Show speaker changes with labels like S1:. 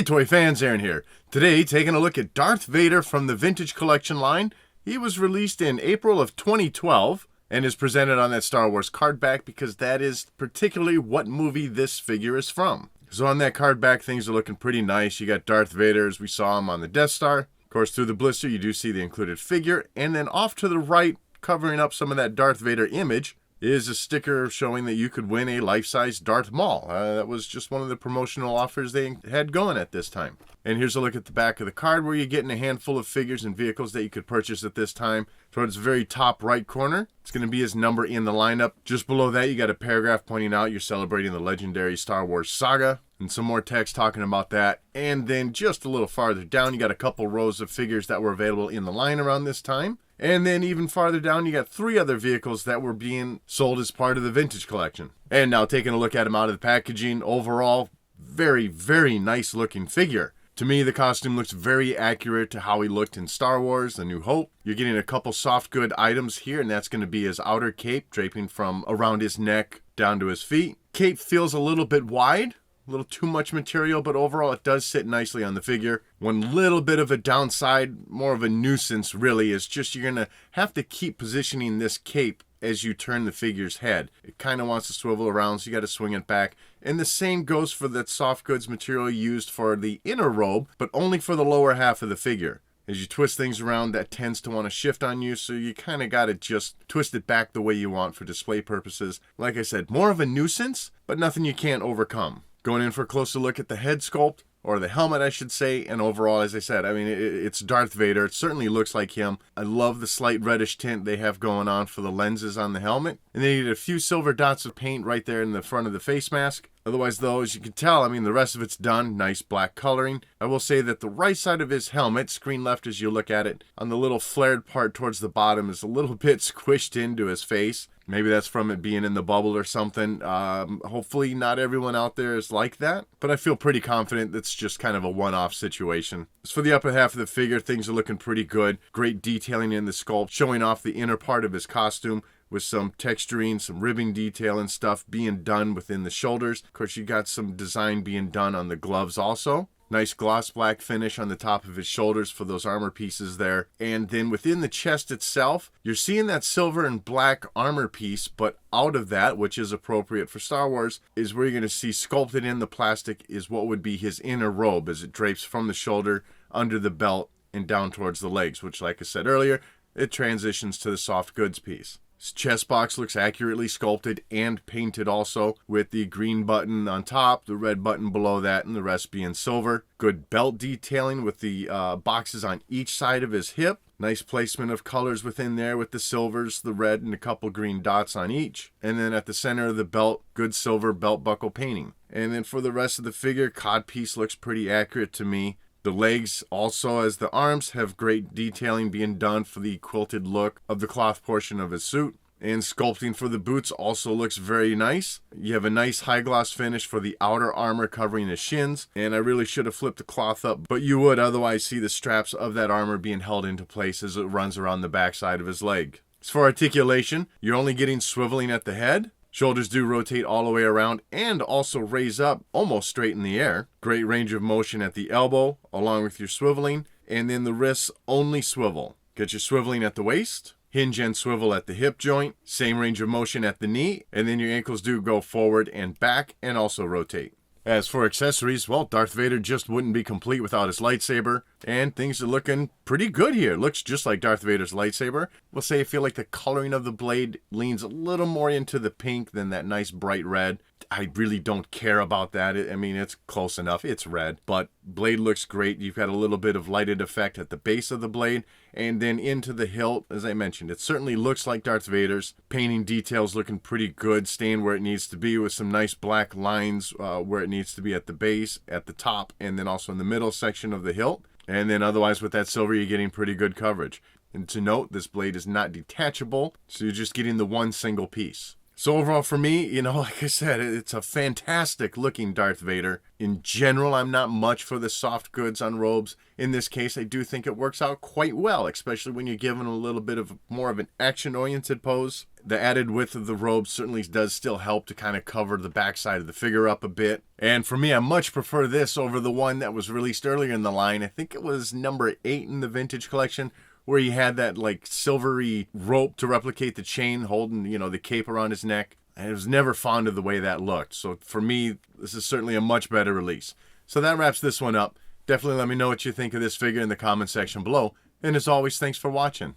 S1: Hey toy fans, Aaron here. Today taking a look at Darth Vader from the Vintage Collection line. He was released in April of 2012 and is presented on that Star Wars card back because that is particularly what movie this figure is from. So on that card back, things are looking pretty nice. You got Darth Vader as we saw him on the Death Star. Of course, through the blister you do see the included figure, and then off to the right, covering up some of that Darth Vader image, is a sticker showing that you could win a life-size Darth Maul. That was just one of the promotional offers they had going at this time. And here's a look at the back of the card where you're getting a handful of figures and vehicles that you could purchase at this time. Towards the very top right corner, it's going to be his number in the lineup. Just below that, you got a paragraph pointing out you're celebrating the legendary Star Wars saga, and some more text talking about that. And then just a little farther down, you got a couple rows of figures that were available in the line around this time. And then even farther down, you got 3 other vehicles that were being sold as part of the Vintage Collection. And now taking a look at him out of the packaging, overall, very, very nice looking figure. To me, the costume looks very accurate to how he looked in Star Wars: A New Hope. You're getting a couple soft good items here, and that's going to be his outer cape, draping from around his neck down to his feet. Cape feels a little bit wide. A little too much material, but overall it does sit nicely on the figure. One little bit of a downside, more of a nuisance really, is just you're going to have to keep positioning this cape as you turn the figure's head. It kind of wants to swivel around, so you got to swing it back. And the same goes for that soft goods material used for the inner robe, but only for the lower half of the figure. As you twist things around, that tends to want to shift on you, so you kind of got to just twist it back the way you want for display purposes. Like I said, more of a nuisance, but nothing you can't overcome. Going in for a closer look at the head sculpt, or the helmet I should say, and overall, as I said, I mean, it's Darth Vader. It certainly looks like him. I love the slight reddish tint they have going on for the lenses on the helmet. And they need a few silver dots of paint right there in the front of the face mask. Otherwise, though, as you can tell, I mean, the rest of it's done. Nice black coloring. I will say that the right side of his helmet, screen left as you look at it, on the little flared part towards the bottom is a little bit squished into his face. Maybe that's from it being in the bubble or something. Hopefully not everyone out there is like that, but I feel pretty confident that's just kind of a one-off situation. As for the upper half of the figure, things are looking pretty good. Great detailing in the sculpt, showing off the inner part of his costume with some texturing, some ribbing detail and stuff being done within the shoulders. Of course, you got some design being done on the gloves also. Nice gloss black finish on the top of his shoulders for those armor pieces there. And then within the chest itself, you're seeing that silver and black armor piece, but out of that, which is appropriate for Star Wars, is where you're going to see sculpted in the plastic is what would be his inner robe as it drapes from the shoulder, under the belt, and down towards the legs, which, like I said earlier, it transitions to the soft goods piece. His chest box looks accurately sculpted and painted also, with the green button on top, the red button below that, and the rest being silver. Good belt detailing with the boxes on each side of his hip. Nice placement of colors within there with the silvers, the red, and a couple green dots on each. And then at the center of the belt, good silver belt buckle painting. And then for the rest of the figure, codpiece looks pretty accurate to me. The legs, also as the arms, have great detailing being done for the quilted look of the cloth portion of his suit. And sculpting for the boots also looks very nice. You have a nice high gloss finish for the outer armor covering his shins. And I really should have flipped the cloth up, but you would otherwise see the straps of that armor being held into place as it runs around the backside of his leg. As for articulation, you're only getting swiveling at the head. Shoulders do rotate all the way around and also raise up almost straight in the air. Great range of motion at the elbow along with your swiveling. And then the wrists only swivel. Get your swiveling at the waist. Hinge and swivel at the hip joint. Same range of motion at the knee. And then your ankles do go forward and back and also rotate. As for accessories, well, Darth Vader just wouldn't be complete without his lightsaber. And things are looking pretty good here. Looks just like Darth Vader's lightsaber. We'll say I feel like the coloring of the blade leans a little more into the pink than that nice bright red. I really don't care about that. I mean, it's close enough. It's red. But blade looks great. You've got a little bit of lighted effect at the base of the blade. And then into the hilt, as I mentioned, it certainly looks like Darth Vader's. Painting details looking pretty good, staying where it needs to be with some nice black lines where it needs to be at the base, at the top, and then also in the middle section of the hilt. And then otherwise with that silver, you're getting pretty good coverage. And to note, this blade is not detachable, so you're just getting the one single piece. So overall for me, you know, like I said, it's a fantastic looking Darth Vader. In general, I'm not much for the soft goods on robes. In this case, I do think it works out quite well, especially when you're given a little bit of more of an action-oriented pose. The added width of the robe certainly does still help to kind of cover the backside of the figure up a bit. And for me, I much prefer this over the one that was released earlier in the line. I think it was number 8 in the vintage collection, where he had that like silvery rope to replicate the chain holding, the cape around his neck. I was never fond of the way that looked. So for me, this is certainly a much better release. So that wraps this one up. Definitely let me know what you think of this figure in the comment section below. And as always, thanks for watching.